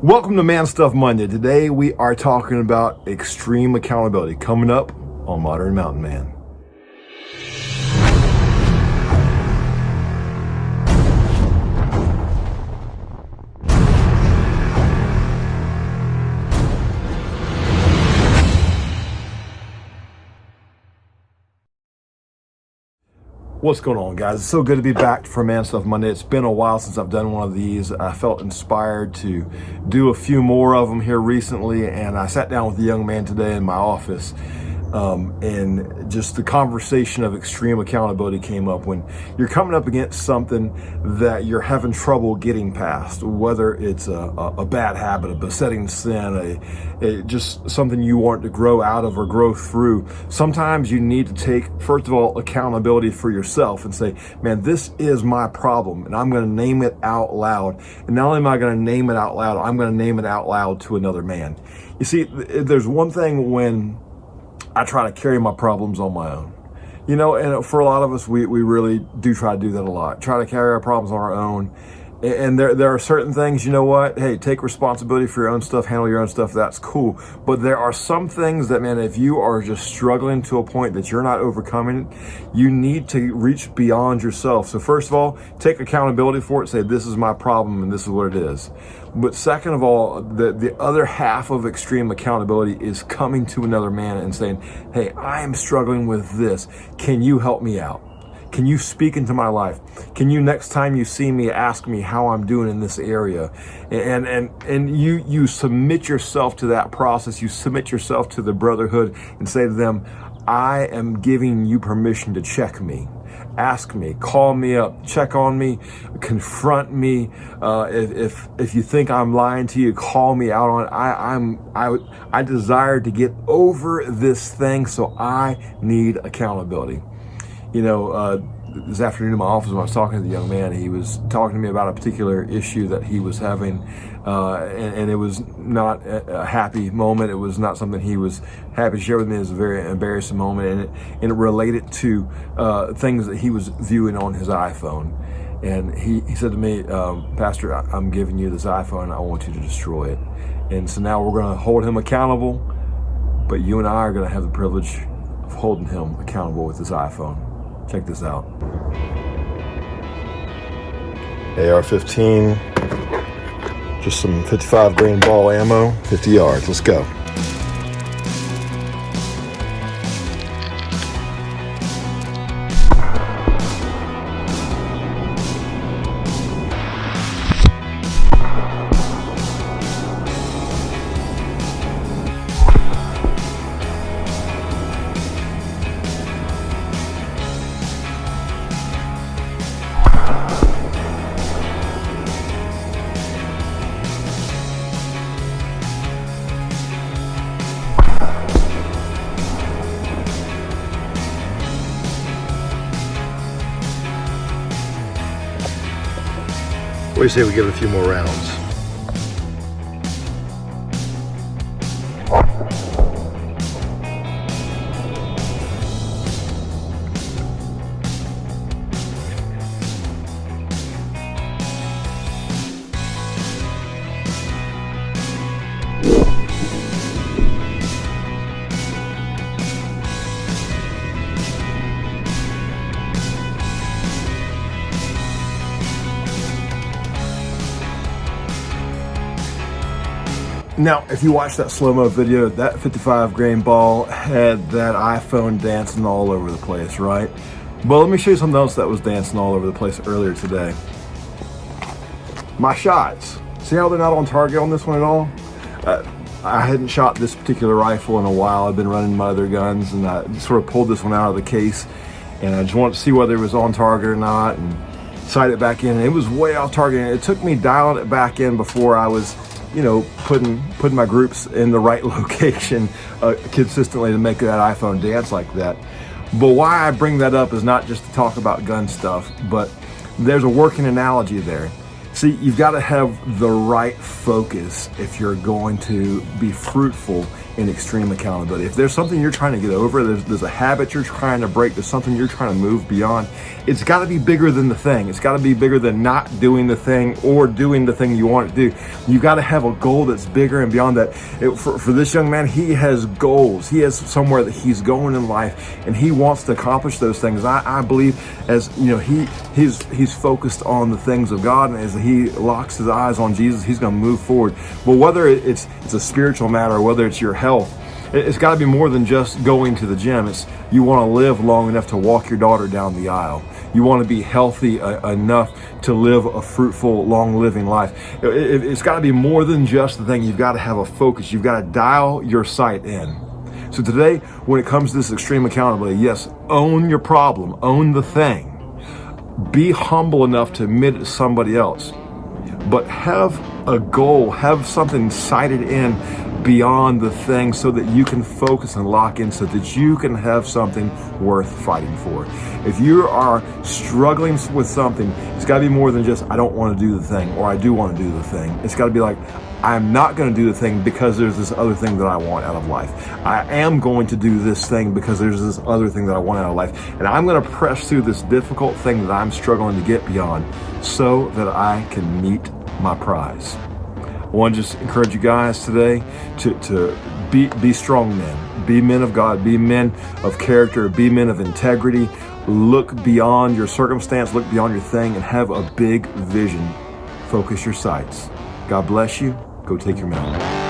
Welcome to Man Stuff Monday. Today we are talking about extreme accountability coming up on Modern Mountain Man. What's going on, guys? It's so good to be back for Man Stuff Monday. It's been a while since I've done one of these. I felt inspired to do a few more of them here recently, and I sat down with a young man today in my office, and just the conversation of extreme accountability came up. When you're coming up against something that you're having trouble getting past, whether it's a bad habit, a besetting sin, just something you want to grow out of or grow through, sometimes you need to take, first of all, accountability for yourself and say, man, this is my problem, and I'm going to name it out loud. And not only am I going to name it out loud, I'm going to name it out loud to another man. You see, there's one thing when I try to carry my problems on my own. You know, and for a lot of us, we really do try to do that a lot. Try to carry our problems on our own. And there are certain things, you know what? Hey, take responsibility for your own stuff, handle your own stuff, that's cool. But there are some things that, man, if you are just struggling to a point that you're not overcoming, you need to reach beyond yourself. So first of all, take accountability for it. Say, this is my problem and this is what it is. But second of all, the other half of extreme accountability is coming to another man and saying, hey, I am struggling with this. Can you help me out? Can you speak into my life? Can you, next time you see me, ask me how I'm doing in this area? And you submit yourself to that process. You submit yourself to the brotherhood and say to them, I am giving you permission to check me. Ask me, call me up, check on me, confront me. If you think I'm lying to you, call me out on it. I desire to get over this thing, so I need accountability. You know, this afternoon in my office when I was talking to the young man, he was talking to me about a particular issue that he was having, and it was not a happy moment. It was not something he was happy to share with me. It was a very embarrassing moment, and it related to things that he was viewing on his iPhone. And he said to me, Pastor, I'm giving you this iPhone, and I want you to destroy it. And so now we're going to hold him accountable, but you and I are going to have the privilege of holding him accountable with this iPhone. Check this out. AR-15, just some 55 grain ball ammo, 50 yards. Let's go. What do you say we give it a few more rounds? Now, if you watch that slow-mo video, that 55 grain ball had that iPhone dancing all over the place, right? But let me show you something else that was dancing all over the place earlier today. My shots. See how they're not on target on this one at all? I hadn't shot this particular rifle in a while. I've been running my other guns, and I just sort of pulled this one out of the case, and I just wanted to see whether it was on target or not, and sight it back in, and it was way off target. And it took me dialing it back in before I was, you know, putting my groups in the right location consistently to make that iPhone dance like that. But why I bring that up is not just to talk about gun stuff, but there's a working analogy there. See, you've got to have the right focus if you're going to be fruitful in extreme accountability. If there's something you're trying to get over, there's a habit you're trying to break, there's something you're trying to move beyond, it's got to be bigger than the thing. It's got to be bigger than not doing the thing or doing the thing you want to do. You've got to have a goal that's bigger and beyond that. For this young man, he has goals. He has somewhere that he's going in life, and he wants to accomplish those things. I believe, as you know, he's focused on the things of God, and as he locks his eyes on Jesus, he's going to move forward. But whether it's a spiritual matter or whether it's your health, it's got to be more than just going to the gym. It's you want to live long enough to walk your daughter down the aisle. You want to be healthy enough to live a fruitful, long-living life. It's got to be more than just the thing. You've got to have a focus. You've got to dial your sight in. So today, when it comes to this extreme accountability, yes, own your problem, own the thing. Be humble enough to admit it to somebody else. But have a goal, have something sighted in beyond the thing so that you can focus and lock in so that you can have something worth fighting for. If you are struggling with something, it's got to be more than just, I don't want to do the thing, or I do want to do the thing. It's got to be like, I'm not going to do the thing because there's this other thing that I want out of life. I am going to do this thing because there's this other thing that I want out of life. And I'm going to press through this difficult thing that I'm struggling to get beyond so that I can meet my prize. I want to just encourage you guys today to be strong men, be men of God, be men of character, be men of integrity. Look beyond your circumstance, look beyond your thing, and have a big vision. Focus your sights. God bless you. Go take your mountain.